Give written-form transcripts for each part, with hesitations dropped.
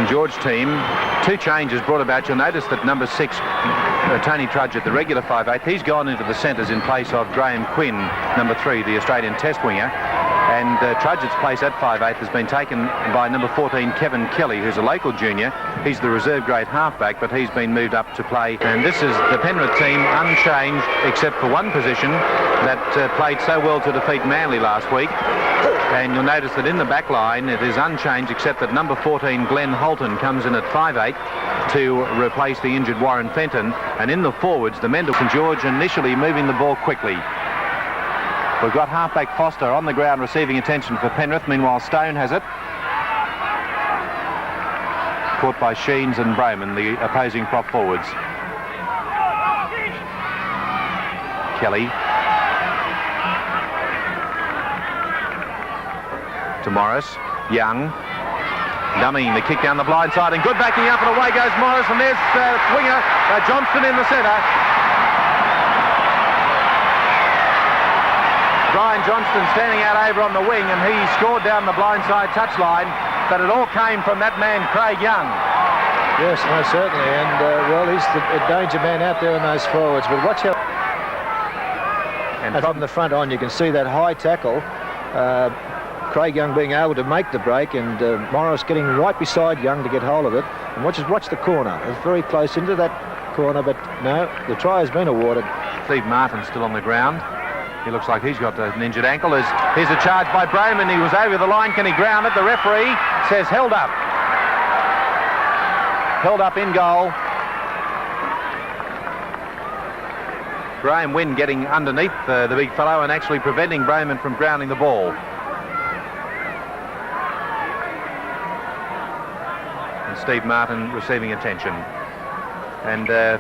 St George team. 2 changes brought about. You'll notice that number 6, Tony Trudge at the regular 5/8, he's gone into the centres in place of Graham Quinn, number 3, the Australian Test winger. And Trudgett's place at 5/8 has been taken by number 14, Kevin Kelly, who's a local junior. He's the reserve grade halfback, but he's been moved up to play. And this is the Penrith team unchanged, except for one position that played so well to defeat Manly last week. And you'll notice that in the back line it is unchanged, except that number 14, Glenn Holton, comes in at 5/8 to replace the injured Warren Fenton. And in the forwards, the men of St George initially moving the ball quickly. We've got halfback Foster on the ground receiving attention for Penrith. Meanwhile, Stone has it. Caught by Sheens and Brayman, the opposing prop forwards. Kelly. To Morris. Young. Dummying the kick down the blind side, and good backing up, and away goes Morris, and there's winger Johnston in the centre. Brian Johnston standing out over on the wing, and he scored down the blindside touchline, but it all came from that man Craig Young. Yes, most certainly, and well, he's the danger man out there in those forwards, but watch how... And from the front on, you can see that high tackle, Craig Young being able to make the break, and Morris getting right beside Young to get hold of it. And watch the corner. It's very close into that corner, but no, the try has been awarded. Steve Martin still on the ground. He looks like he's got an injured ankle. Here's a charge by Brayman. He was over the line. Can he ground it? The referee says held up. Held up in goal. Graham Wynn getting underneath the big fellow and actually preventing Brayman from grounding the ball. And Steve Martin receiving attention. And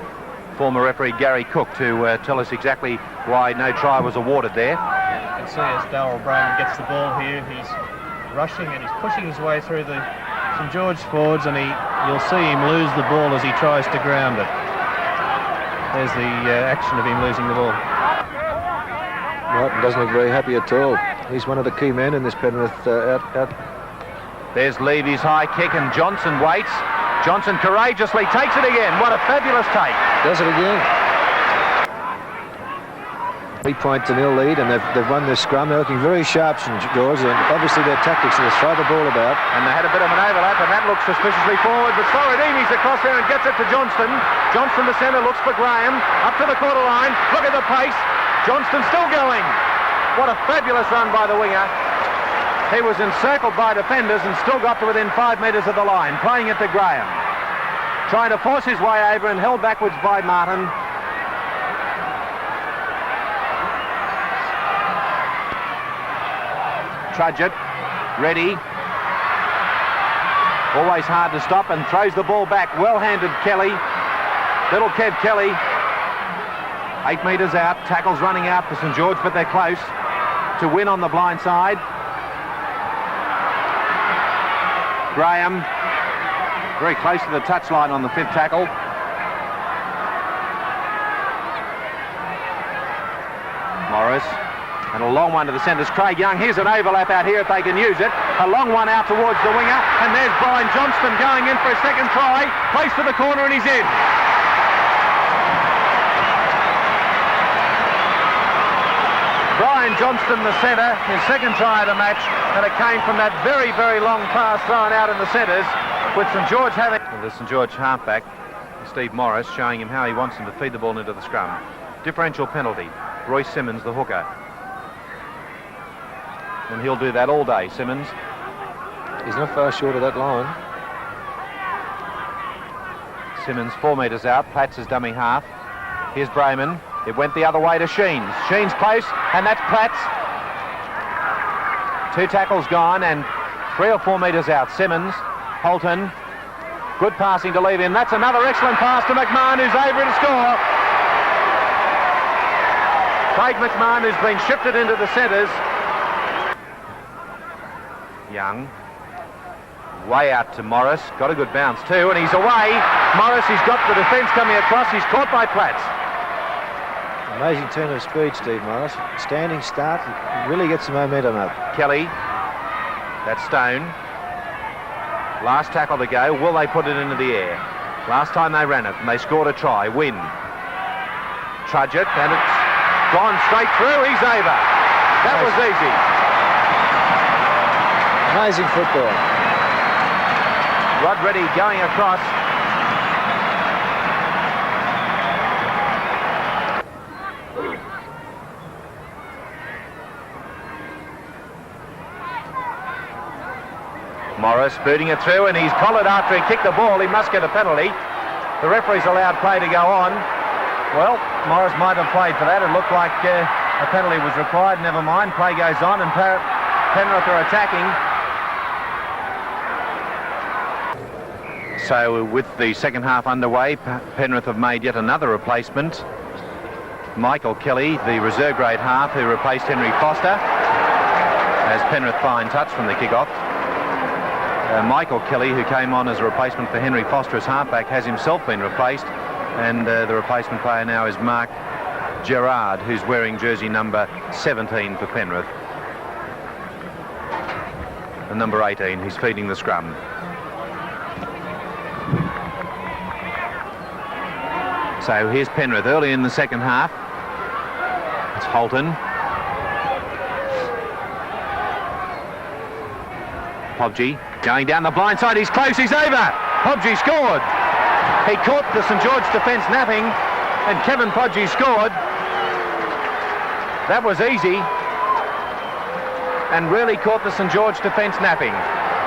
former referee Gary Cook to tell us exactly why no try was awarded there. You can see as Darryl Brayman gets the ball here, he's rushing and he's pushing his way through the St George forwards, and you'll see him lose the ball as he tries to ground it. There's the action of him losing the ball. Martin doesn't look very happy at all. He's one of the key men in this Penrith out. There's Levy's high kick, and Johnson waits. Johnson courageously takes it again. What a fabulous take. Does it again. 3-0 lead, and they've won this scrum. They're looking very sharp, St George, and obviously their tactics is to throw the ball about. And they had a bit of an overlap, and that looks suspiciously forward, but Sorodini's across there and gets it to Johnston. Johnston, the centre, looks for Graham. Up to the quarter line. Look at the pace. Johnston still going. What a fabulous run by the winger. He was encircled by defenders and still got to within 5 metres of the line, playing it to Graham. Trying to force his way over and held backwards by Martin. Trudgett, ready. Always hard to stop, and throws the ball back. Well-handed Kelly. Little Kev Kelly. 8 metres out. Tackles running out for St George, but they're close to win on the blind side. Graham, very close to the touchline on the 5th tackle. Morris, and a long one to the centres. Craig Young, here's an overlap out here if they can use it. A long one out towards the winger, and there's Brian Johnston going in for a second try. Placed to the corner, and he's in. Brian Johnston, the centre, his second try of the match, and it came from that very, very long pass thrown out in the centres, with St George having... The St George halfback, Steve Morris, showing him how he wants him to feed the ball into the scrum. Differential penalty. Royce Simmons, the hooker. And he'll do that all day, Simmons. He's not far short of that line. Simmons 4 metres out. Platts is dummy half. Here's Brayman. It went the other way to Sheens. Sheens close, and that's Platts. 2 tackles gone, and 3 or 4 metres out. Simmons, Holton, good passing to Levy, and that's another excellent pass to McMahon, who's over to score. Craig McMahon, who's been shifted into the centres. Young, way out to Morris, got a good bounce too, and he's away. Morris, he's got the defence coming across, he's caught by Platts. Amazing turn of speed, Steve Morris. Standing start, really gets the momentum up. Kelly, that's Stone. Last tackle to go. Will they put it into the air? Last time they ran it and they scored a try. Win. Trudge it, and it's gone straight through. He's over. That was easy. Amazing football. Rod Reddy going across. Morris booting it through, and he's collared after he kicked the ball. He must get a penalty. The referee's allowed play to go on. Well, Morris might have played for that. It looked like a penalty was required. Never mind. Play goes on, and Penrith are attacking. So with the second half underway, Penrith have made yet another replacement. Michael Kelly, the reserve grade half, who replaced Henry Foster, as Penrith fine touch from the kick-off. Michael Kelly, who came on as a replacement for Henry Foster as halfback, has himself been replaced, and the replacement player now is Mark Gerard, who's wearing jersey number 17 for Penrith. And number 18, who's feeding the scrum. So here's Penrith early in the second half. It's Holton. Podgy going down the blind side. He's close. He's over. Podgy scored. He caught the St George defence napping, and Kevin Podgy scored. That was easy, and really caught the St George defence napping.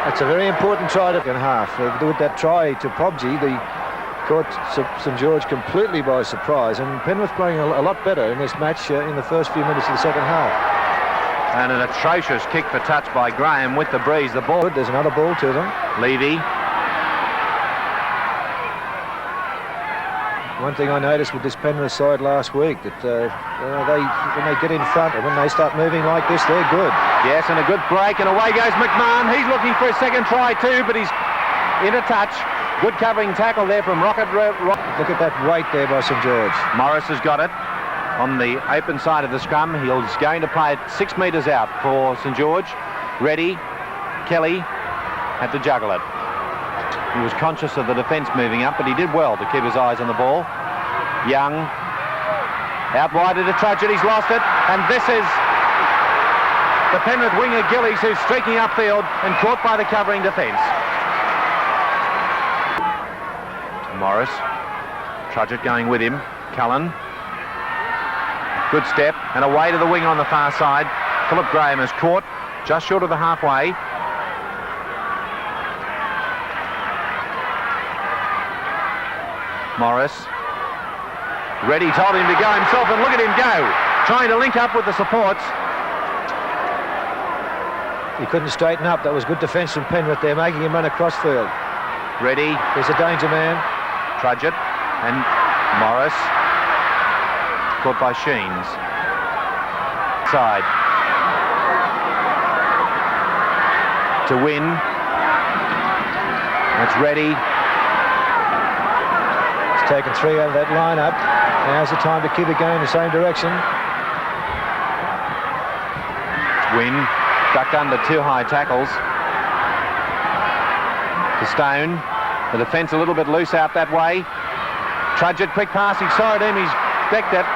That's a very important try to half. With that try to Podgy, they caught St George completely by surprise, and Penrith playing a lot better in this match in the first few minutes of the second half. And an atrocious kick for touch by Graham with the breeze. The ball. There's another ball to them. Levy. One thing I noticed with this Penrith side last week, that when they get in front and when they start moving like this, they're good. Yes, and a good break, and away goes McMahon. He's looking for a second try too, but he's in a touch. Good covering tackle there from Rocket. Look at that weight there by St George. Morris has got it on the open side of the scrum. He's going to play it 6 metres out for St George. Ready. Kelly had to juggle it. He was conscious of the defence moving up, but he did well to keep his eyes on the ball. Young out wide at a Trudge. He's lost it, and this is the Penrith winger Gillies, who's streaking upfield and caught by the covering defence. Morris. Trudge going with him. Cullen. Good step, and away to the wing on the far side. Philip Graham is caught just short of the halfway. Morris. Ready, told him to go himself, and look at him go. Trying to link up with the supports. He couldn't straighten up. That was good defence from Penrith there, making him run across field. Ready. There's a danger man. Trudge it, and Morris. Caught by Sheens. Side. To win. It's Ready. He's taken 3 out of that lineup. Now's the time to keep it going in the same direction. Win. Ducked under 2 high tackles. To Stone. The defence a little bit loose out that way. Trudge it, quick pass. He saw it in. He's decked it.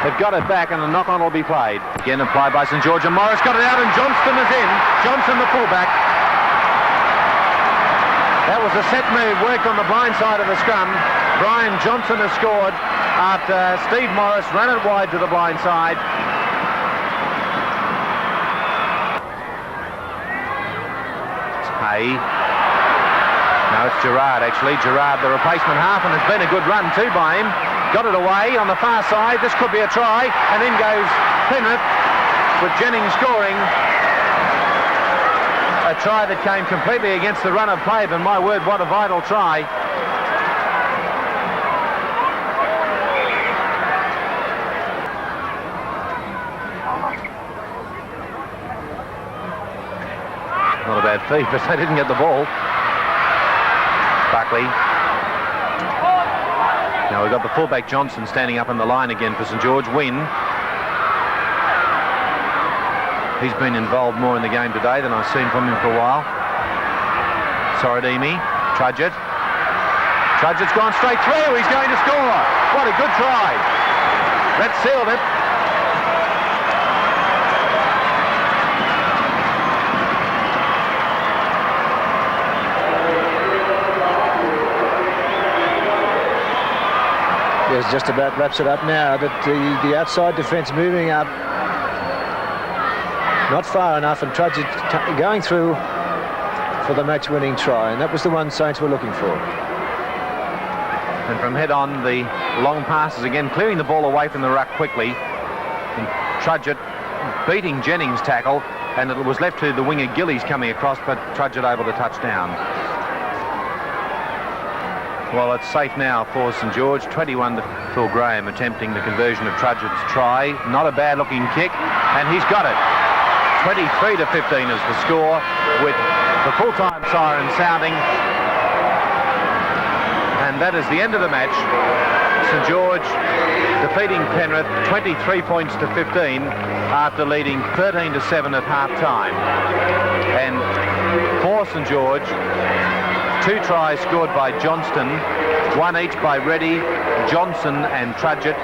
They've got it back, and a knock-on will be played. Again applied by St George, and Morris got it out, and Johnston is in. Johnson, the fullback. That was a set move, worked on the blind side of the scrum. Brian Johnson has scored after Steve Morris ran it wide to the blind side. It's Hay. No, it's Gerard, actually. Gerard, the replacement half, and it's been a good run too by him. Got it away on the far side. This could be a try, and in goes Penrith with Jennings scoring. A try that came completely against the run of play, but my word, what a vital try. Not a bad feat, but they didn't get the ball. Buckley. Now we've got the fullback Johnson standing up in the line again for St George. Win. He's been involved more in the game today than I've seen from him for a while. Sorodimi, Trudgett. Trudgett's gone straight through. He's going to score. What a good try. That sealed it. Yes, just about wraps it up now. That the outside defence moving up. Not far enough, and Trudgett going through for the match-winning try, and that was the one Saints were looking for. And from head on, the long passes again, clearing the ball away from the ruck quickly. And Trudgett beating Jennings' tackle, and it was left to the winger Gillies coming across, but Trudgett able to touch down. Well, it's safe now for St George. 21 to Phil Graham attempting the conversion of Trudgett's try. Not a bad-looking kick, and he's got it. 23 to 15 is the score, with the full-time siren sounding. And that is the end of the match. St George defeating Penrith 23 points to 15 after leading 13 to 7 at half-time. And for St George, 2 tries scored by Johnston, 1 each by Reddy, Johnson and Trudgett.